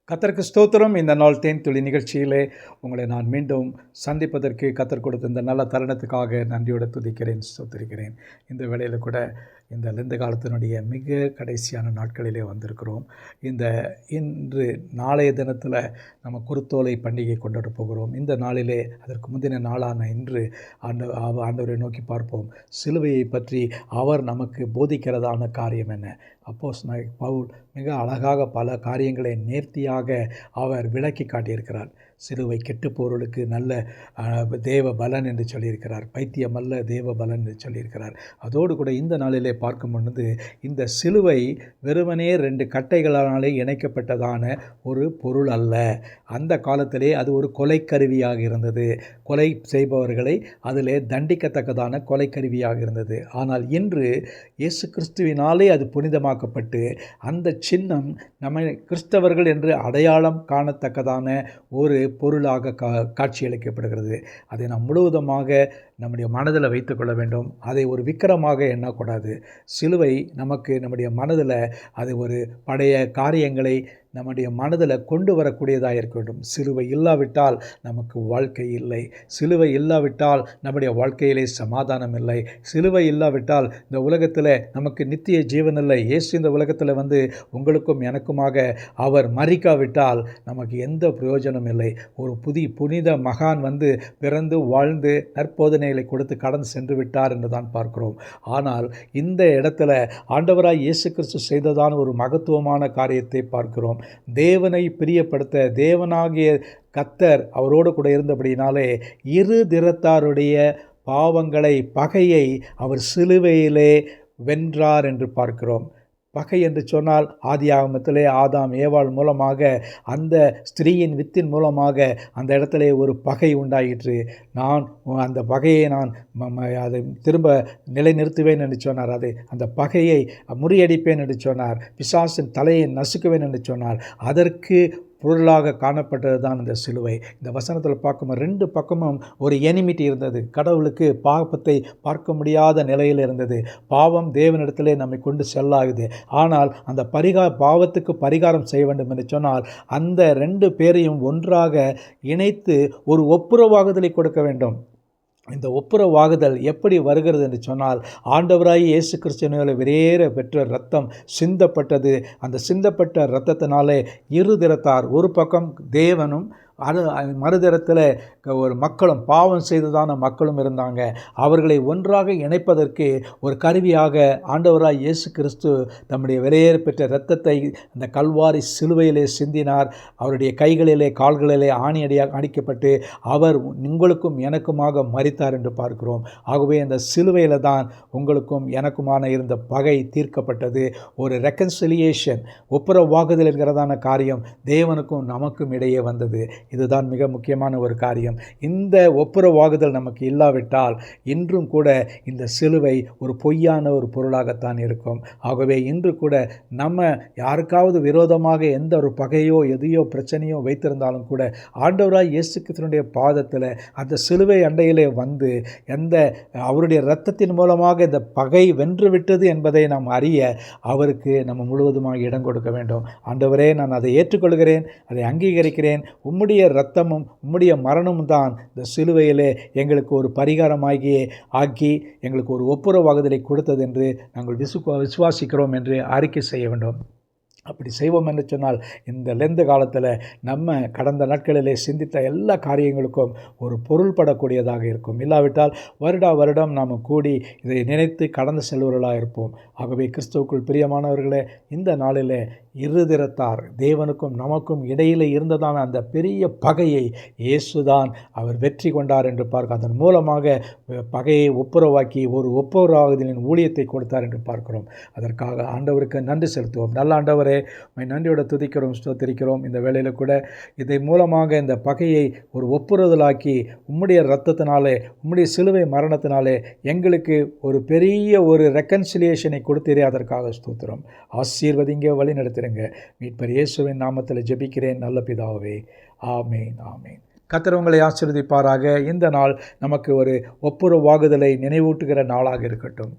கர்த்தருக்கு ஸ்தோத்திரம். இந்த நாள் தேன் துளி நிகழ்ச்சியிலே உங்களை நான் மீண்டும் சந்திப்பதற்கு கர்த்தர் கொடுத்த இந்த நல்ல தருணத்துக்காக நன்றியோடு துதிக்கிறேன், ஸ்தோத்திரிக்கிறேன். இந்த வேளையில் கூட இந்த லெந்த காலத்தினுடைய மிக கடைசியான நாட்களிலே வந்திருக்கிறோம். இன்று நாளைய தினத்தில் நம்ம குருத்தோலை பண்டிகை கொண்டாட போகிறோம். இந்த நாளிலே அதற்கு முந்தின நாளான இன்று ஆண்டவரை நோக்கி பார்ப்போம். சிலுவையை பற்றி அவர் நமக்கு போதிக்கிறதான காரியம் என்ன? அப்போஸ்தலனாகிய பவுல் மிக அழகாக பல காரியங்களை நேர்த்தியாக அவர் விளக்கி காட்டியிருக்கிறார். சிலுவை கெட்டுப்போர்களுக்கு நல்ல தேவ பலன் என்று சொல்லியிருக்கிறார். பைத்தியம் அல்ல, தேவ பலன் என்று சொல்லியிருக்கிறார். அதோடு கூட இந்த நாளிலே பார்க்கும் பொழுது இந்த சிலுவை வெறுமனே 2 கட்டைகளாலே இணைக்கப்பட்டதான ஒரு பொருள் அல்ல. அந்த காலத்திலே அது ஒரு கொலைக்கருவியாக இருந்தது. கொலை செய்பவர்களை அதிலே தண்டிக்கத்தக்கதான கொலைக்கருவியாக இருந்தது. ஆனால் இன்று இயேசு கிறிஸ்துவினாலே அது புனிதமாக்கப்பட்டு அந்த சின்னம் நம்ம கிறிஸ்தவர்கள் என்று அடையாளம் காணத்தக்கதான ஒரு பொருளாக காட்சியளிக்கப்படுகிறது. அதை நாம் முழுவதுமாக நம்முடைய மனதில் வைத்துக்கொள்ள வேண்டும். அதை ஒரு விக்கிரமாக எண்ணக்கூடாது. சிலுவை நமக்கு நம்முடைய மனதில் அது ஒரு பழைய காரியங்களை நம்முடைய மனதில் கொண்டு வரக்கூடியதாக இருக்க வேண்டும். சிலுவை இல்லாவிட்டால் நமக்கு வாழ்க்கை இல்லை. சிலுவை இல்லாவிட்டால் நம்முடைய வாழ்க்கையிலே சமாதானம் இல்லை. சிலுவை இல்லாவிட்டால் இந்த உலகத்தில் நமக்கு நித்திய ஜீவன் இல்லை. இயேசு இந்த உலகத்தில் வந்து உங்களுக்கும் எனக்குமாக அவர் மரிக்காவிட்டால் நமக்கு எந்த பிரயோஜனம் இல்லை. ஒரு புனித மகான் வந்து பிறந்து வாழ்ந்து நற்போதனைகளை கொடுத்து கடந்து சென்று விட்டார் என்று தான் பார்க்கிறோம். ஆனால் இந்த இடத்துல ஆண்டவராய் இயேசு கிறிஸ்து செய்ததான ஒரு மகத்துவமான காரியத்தை பார்க்கிறோம். தேவனை பிரியப்படுத்த தேவனாகிய கர்த்தர் அவரோடு கூட இருந்தபடினாலே இரு திறத்தாருடைய பாவங்களை பகையை அவர் சிலுவையிலே வென்றார் என்று பார்க்கிறோம். பகை என்று சொன்னால் ஆதியாகமத்திலே ஆதாம் ஏவாள் மூலமாக அந்த ஸ்திரீயின் வித்தின் மூலமாக அந்த இடத்துல ஒரு பகை உண்டாயிற்று. நான் அந்த பகையை நான் அதை திரும்ப நிலைநிறுத்துவேன் என்று சொன்னார். அந்த பகையை முறியடிப்பேன் என்று சொன்னார். பிசாசின் தலையை நசுக்குவேன் என்று சொன்னார். அதற்கு பொருளாக காணப்பட்டது தான் இந்த சிலுவை. இந்த வசனத்தில் பார்க்கும் 2 பக்கமும் ஒரு எனிமிட்டி இருந்தது. கடவுளுக்கு பாவத்தை பார்க்க முடியாத நிலையில் இருந்தது. பாவம் தேவனிடத்திலே நம்மை கொண்டு செல்லாகுது. ஆனால் அந்த பாவத்துக்கு பரிகாரம் செய்ய வேண்டும் என்று சொன்னால் அந்த 2 பேரையும் ஒன்றாக இணைத்து ஒரு ஒப்புரவாகுதலை கொடுக்க வேண்டும். இந்த ஒப்புரவாகுதல் எப்படி வருகிறது என்று சொன்னால் ஆண்டவராய் இயேசு கிறிஸ்துவினாலே வெளியேற பெற்ற இரத்தம் சிந்தப்பட்டது. அந்த சிந்தப்பட்ட இரத்தத்தினாலே இரு திறத்தார், ஒரு பக்கம் தேவனும் மறுதரத்தில் ஒரு மக்களும் பாவம் செய்ததான மக்களும் இருந்தாங்க. அவர்களை ஒன்றாக இணைப்பதற்கு ஒரு கருவியாக ஆண்டவராய் இயேசு கிறிஸ்து தம்முடைய வெளியேற பெற்ற இரத்தத்தை அந்த கல்வாரி சிலுவையிலே சிந்தினார். அவருடைய கைகளிலே கால்களிலே ஆணியடியாக அடிக்கப்பட்டு அவர் உங்களுக்கும் எனக்குமாக மரித்தார் என்று பார்க்கிறோம். ஆகவே இந்த சிலுவையில் தான் உங்களுக்கும் எனக்குமான இருந்த பகை தீர்க்கப்பட்டது. ஒரு ரெக்கன்சிலியேஷன், ஒப்புரவாகுதல் என்கிறதான காரியம் தேவனுக்கும் நமக்கும் இடையே வந்தது. இதுதான் மிக முக்கியமான ஒரு காரியம். இந்த ஒப்புரவாகுதல் நமக்கு இல்லாவிட்டால் இன்றும் கூட இந்த சிலுவை ஒரு பொய்யான ஒரு பொருளாகத்தான் இருக்கும். ஆகவே இன்று கூட நம்ம யாருக்காவது விரோதமாக எந்த ஒரு பகையோ எதையோ பிரச்சனையோ வைத்திருந்தாலும் கூட ஆண்டவராய் இயேசு கிறிஸ்துவினுடைய பாதத்தில் அந்த சிலுவை அண்டையிலே வந்து அவருடைய இரத்தத்தின் மூலமாக இந்த பகை வென்றுவிட்டது என்பதை நாம் அறிய அவருக்கு நம்ம முழுவதுமாக இடம் கொடுக்க வேண்டும். ஆண்டவரே, நான் அதை ஏற்றுக்கொள்கிறேன், அதை அங்கீகரிக்கிறேன். உம்முடைய இரத்தமும் உம்முடைய மரணமும் தான் இந்த சிலுவையிலே எங்களுக்கு ஒரு பரிகாரமாகி எங்களுக்கு ஒரு ஒப்புரவாகுதலை கொடுத்தது என்று நாங்கள் விசுவாசிக்கிறோம் என்று அறிக்கை செய்ய வேண்டும். அப்படி செய்வோம் என்று சொன்னால் இந்த லெந்த காலத்தில் நம்ம கடந்த நாட்களிலே சிந்தித்த எல்லா காரியங்களுக்கும் ஒரு பொருள்படக்கூடியதாக இருக்கும். இல்லாவிட்டால் வருடம் நாம் கூடி இதை நினைத்து கடந்து செல்வர்களாக இருப்போம். ஆகவே கிறிஸ்துவுக்குள் பிரியமானவர்களே, இந்த நாளிலே இருதிறத்தார் தேவனுக்கும் நமக்கும் இடையிலே இருந்ததான அந்த பெரிய பகையை இயேசுதான் அவர் வெற்றி கொண்டார் என்று பார்க்க அதன் மூலமாக பகையை ஒப்புரவாக்கி ஒரு ஒப்புரவாகுதலின் ஊழியத்தை கொடுத்தார் என்று பார்க்கிறோம். அதற்காக ஆண்டவருக்கு நன்றி செலுத்துவோம். நல்ல ஆண்டவரே, நன்றியோட துதிக்கிறோம், ஸ்தோத்திரிக்கிறோம். இந்த வேளையில் கூட இதை மூலமாக இந்த பகையை ஒரு ஒப்புரவுதலாக்கி உம்முடைய இரத்தத்தினாலே உம்முடைய சிலுவை மரணத்தினாலே எங்களுக்கு ஒரு பெரிய ஒரு ரெக்கன்சிலியேஷனை கொடுத்தீரே, அதற்காக ஸ்தோத்திரம். ஆசீர்வதிங்க, வழி நடத்துகிறேங்க. மீட்பர் இயேசுவின் நாமத்தில் ஜெபிக்கிறேன் நல்ல பிதாவே. ஆமேன், ஆமேன். கர்த்தர் உங்களை ஆசீர்வதிப்பாராக. இந்த நாள் நமக்கு ஒரு ஒப்புரவாகுதலை நினைவூட்டுகிற நாளாக இருக்கட்டும்.